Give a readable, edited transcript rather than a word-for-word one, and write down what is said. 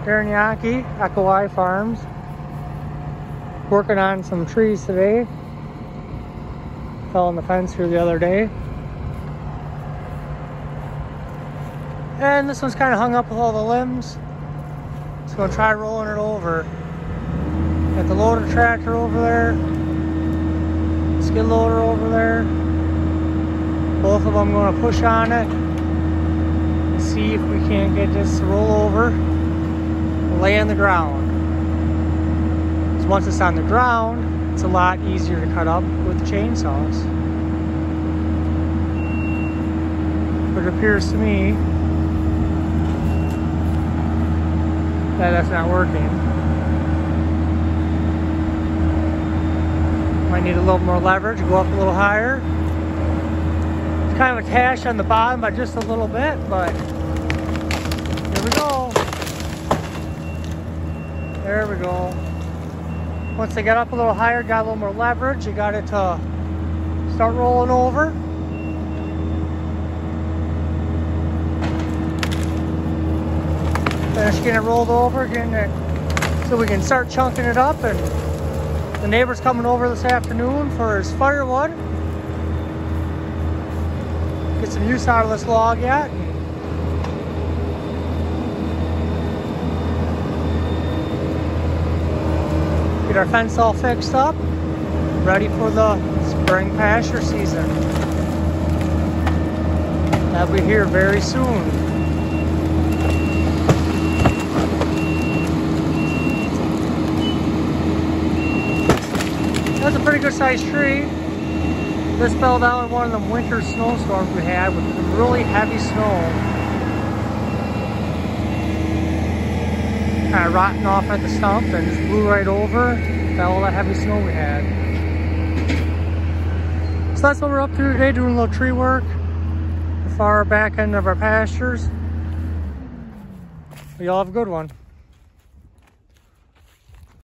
Darren Echo Eye Farms. Working on some trees today. Fell on the fence here the other day. And this one's kind of hung up with all the limbs. Just gonna try rolling it over. Got the loader tractor over there. Skid loader over there. Both of them gonna push on it. And see if we can't get this to roll over and lay on the ground. Because once it's on the ground, it's a lot easier to cut up with the chainsaws. But it appears to me that that's not working. Might need a little more leverage, go up a little higher. It's kind of a cache on the bottom by just a little bit, but here we go. There we go. Once they got up a little higher, got a little more leverage, you got it to start rolling over. Finish getting it rolled over, getting it so we can start chunking it up. And the neighbor's coming over this afternoon for his firewood. Get some use out of this log yet. Get our fence all fixed up, ready for the spring pasture season. That'll be here very soon. That's a pretty good sized tree. This fell down in one of them winter snowstorms we had with some really heavy snow. Kind of rotting off at the stump and just blew right over. Fell all that heavy snow we had. So that's what we're up to today, doing a little tree work. The far back end of our pastures. Y'all have a good one.